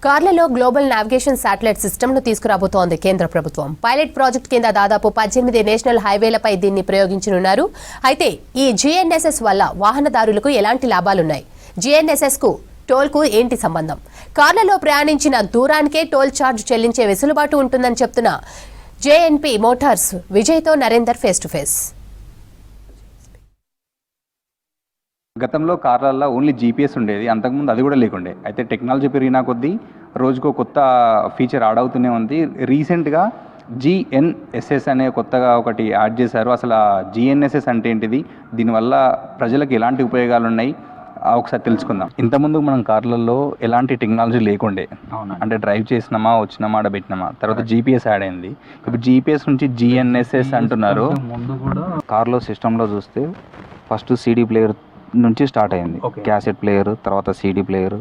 కార్లలో global navigation satellite సిస్టమ్ను తీసుకురాబోతోంది కేంద్ర ప్రభుత్వం. పైలట్ ప్రాజెక్ట్ కింద దాదాపు 18 నేషనల్ హైవేలపై దీన్ని ప్రయోగించనున్నారు. అయితే ఈ జీఎన్ఎస్ఎస్ వల్ల వాహనదారులకు ఎలాంటి లాభాలున్నాయి? జీఎన్ఎస్ఎస్ కు టోల్ కు ఏంటి సంబంధం? కార్లలో ప్రయాణించిన దూరానికే టోల్ ఛార్జ్ చెల్లించే వెసులుబాటు ఉంటుందని చెప్తున్న జేఎన్పీ మోటార్స్ విజయ్తో నరేందర్ ఫేస్ టు ఫేస్. గతంలో కార్లల్లో ఓన్లీ జీపీఎస్ ఉండేది, అంతకుముందు అది కూడా లేకుండే. అయితే టెక్నాలజీ పెరిగిన కొద్దీ రోజుకో కొత్త ఫీచర్ యాడ్ అవుతూనే ఉంది. రీసెంట్గా జీఎన్ఎస్ఎస్ అనే కొత్తగా ఒకటి యాడ్ చేశారు. అసలు జీఎన్ఎస్ఎస్ అంటే ఏంటిది, దీనివల్ల ప్రజలకు ఎలాంటి ఉపయోగాలు ఉన్నాయి ఒకసారి తెలుసుకుందాం. ఇంతకుముందు మనం కార్లలో ఎలాంటి టెక్నాలజీ లేకుండే, అంటే డ్రైవ్ చేసినామా వచ్చినామా ఆడ పెట్టినామా, తర్వాత జీపీఎస్ యాడ్ అయింది. ఇప్పుడు జీపీఎస్ నుంచి జీఎన్ఎస్ఎస్ అంటున్నారు. ముందు కూడా కార్లో సిస్టంలో చూస్తే ఫస్ట్ సీడీ ప్లేయర్ నుంచి స్టార్ట్ అయింది. క్యాసెట్ ప్లేయర్, తర్వాత సీడీ ప్లేయర్,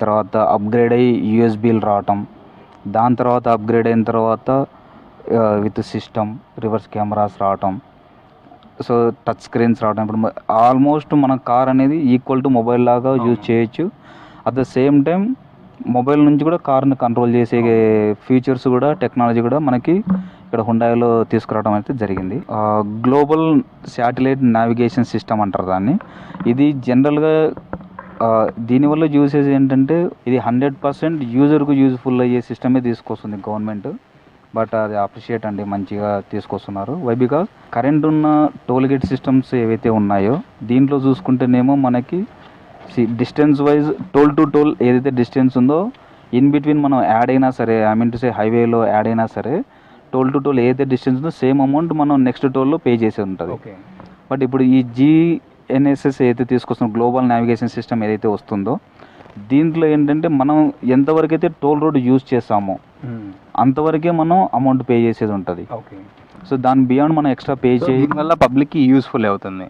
తర్వాత అప్గ్రేడ్ అయ్యి యూఎస్బీలు రావటం, దాని తర్వాత అప్గ్రేడ్ అయిన తర్వాత విత్ సిస్టమ్ రివర్స్ కెమెరాస్ రావటం, సో టచ్ స్క్రీన్స్ రావటం. ఇప్పుడు ఆల్మోస్ట్ మన కార్ అనేది ఈక్వల్ టు మొబైల్ లాగా యూజ్ చేయొచ్చు. At the same time mobile నుంచి కూడా కార్ని కంట్రోల్ చేసే ఫీచర్స్ కూడా టెక్నాలజీ కూడా మనకి ఇక్కడ హుండాయిలో తీసుకురావడం అయితే జరిగింది. గ్లోబల్ శాటిలైట్ నావిగేషన్ సిస్టమ్ అంటారు దాన్ని. ఇది జనరల్గా దీనివల్ల యూసేజ్ ఏంటంటే ఇది 100% యూజర్కు యూజ్ఫుల్ అయ్యే సిస్టమే తీసుకొస్తుంది గవర్నమెంట్. బట్ అది అప్రిషియేట్ అండి, మంచిగా తీసుకొస్తున్నారు. వై బికాజ్ కరెంట్ ఉన్న టోల్ గేట్ సిస్టమ్స్ ఏవైతే ఉన్నాయో దీంట్లో చూసుకుంటేనేమో మనకి distance wise toll to toll ఏదైతే డిస్టెన్స్ ఉందో ఇన్ బిట్వీన్ మనం యాడ్ అయినా సరే, ఐ మీన్ టు సే హైవేలో యాడ్ అయినా సరే, టోల్ టు టోల్ ఏదైతే డిస్టెన్స్ ఉందో సేమ్ అమౌంట్ మనం నెక్స్ట్ టోల్లో పే చేసి ఉంటుంది. బట్ ఇప్పుడు ఈ జీఎన్ఎస్ఎస్ ఏదైతే తీసుకొస్తుందో గ్లోబల్ నావిగేషన్ సిస్టమ్ ఏదైతే వస్తుందో దీంట్లో ఏంటంటే మనం ఎంతవరకు అయితే టోల్ రోడ్ యూజ్ చేస్తామో అంతవరకే మనం అమౌంట్ పే చేసేది ఉంటుంది. సో దాని బియాండ్ మనం ఎక్స్ట్రా పే చేయడం వల్ల పబ్లిక్కి యూస్ఫుల్ అవుతుంది.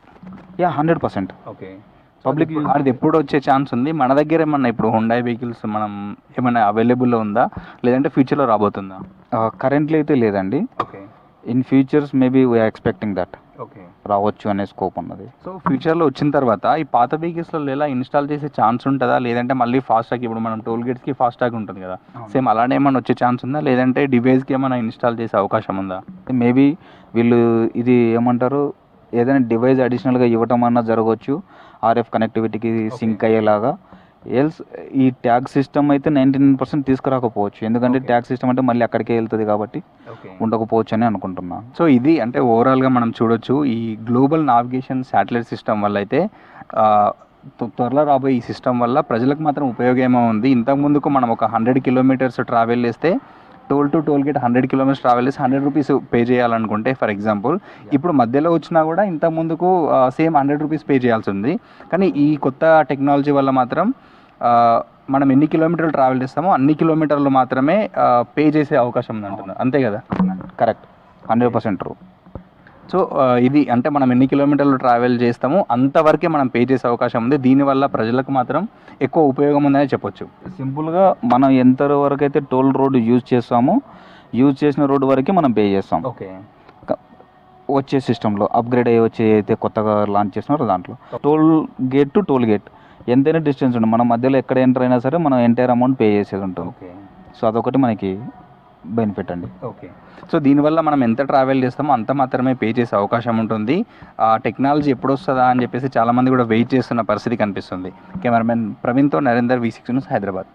100%. పబ్లిక్ అది ఎప్పుడు వచ్చే ఛాన్స్ ఉంది? మన దగ్గర ఏమన్నా ఇప్పుడు హుండాయ్ వెహికల్స్ మనం ఏమైనా అవైలబుల్లో ఉందా, లేదంటే ఫ్యూచర్లో రాబోతుందా? కరెంట్లీ అయితే లేదండి. In futures maybe we are expecting that రావచ్చు అనే స్కోప్ ఉన్నది. సో ఫ్యూచర్లో వచ్చిన తర్వాత ఈ పాత వెహికల్స్లో ఎలా ఇన్స్టాల్ చేసే ఛాన్స్ ఉంటుందా, లేదంటే మళ్ళీ ఫాస్టాగ్ ఇప్పుడు మనం టోల్ గేట్స్కి ఫాస్టాగ్ ఉంటుంది కదా, సేమ్ అలానే ఏమైనా వచ్చే ఛాన్స్ ఉందా, లేదంటే డివైస్కి ఏమైనా ఇన్స్టాల్ చేసే అవకాశం ఉందా? మేబీ వీళ్ళు ఇది ఏమంటారు, ఏదైనా డివైస్ అడిషనల్గా ఇవ్వటం అన్నా జరగవచ్చు, ఆర్ఎఫ్ కనెక్టివిటీకి సింక్ అయ్యేలాగా. ఎల్స్ ఈ ట్యాగ్ సిస్టమ్ అయితే 99% తీసుకురాకపోవచ్చు, ఎందుకంటే ట్యాగ్ సిస్టమ్ అంటే మళ్ళీ అక్కడికే వెళ్తుంది కాబట్టి ఉండకపోవచ్చు అని అనుకుంటున్నాను. సో ఇది అంటే ఓవరాల్గా మనం చూడొచ్చు ఈ గ్లోబల్ నావిగేషన్ శాటిలైట్ సిస్టమ్ వల్ల అయితే త్వరలో రాబోయే ఈ సిస్టమ్ వల్ల ప్రజలకు మాత్రం ఉపయోగమే ఉంది. ఇంతకుముందుకు మనం ఒక 100 కిలోమీటర్స్ ట్రావెల్ చేస్తే toll to toll gate 100 kilometres travel చేసి 100 రూపీస్ పే చేయాలనుకుంటే ఫర్ ఎగ్జాంపుల్, ఇప్పుడు మధ్యలో వచ్చినా కూడా ఇంత ముందుకు సేమ్ 100 రూపీస్ పే చేయాల్సి ఉంది. కానీ ఈ కొత్త టెక్నాలజీ వల్ల మాత్రం మనం ఎన్ని కిలోమీటర్లు ట్రావెల్ చేస్తామో అన్ని కిలోమీటర్లు మాత్రమే పే చేసే అవకాశం ఉంది అంటున్నారు, అంతే కదా? Correct, 100% true. సో ఇది అంటే మనం ఎన్ని కిలోమీటర్లు ట్రావెల్ చేస్తామో అంతవరకే మనం పే చేసే అవకాశం ఉంది. దీనివల్ల ప్రజలకు మాత్రం ఎక్కువ ఉపయోగం ఉందని చెప్పొచ్చు. సింపుల్గా మనం ఎంత వరకు అయితే టోల్ రోడ్ యూజ్ చేస్తామో యూజ్ చేసిన రోడ్డు వరకే మనం పే చేస్తాం. వచ్చే సిస్టంలో అప్గ్రేడ్ అయ్యి వచ్చే అయితే కొత్తగా లాంచ్ చేసినారో దాంట్లో toll gate to toll gate ఎంతైనా డిస్టెన్స్ ఉంటుంది, మన మధ్యలో ఎక్కడ ఎంటర్ అయినా సరే మనం ఎంటైర్ అమౌంట్ పే చేసేది ఉంటుంది. సో అదొకటి మనకి బెనిఫిట్ అండి. సో దీనివల్ల మనం ఎంత ట్రావెల్ చేస్తామో అంత మాత్రమే పే చేసే అవకాశం ఉంటుంది. టెక్నాలజీ ఎప్పుడు వస్తుందా అని చెప్పేసి చాలామంది కూడా వెయిట్ చేస్తున్న పరిస్థితి కనిపిస్తుంది. కెమెరామెన్ ప్రవీణ్తో నరేందర్, V6 న్యూస్, హైదరాబాద్.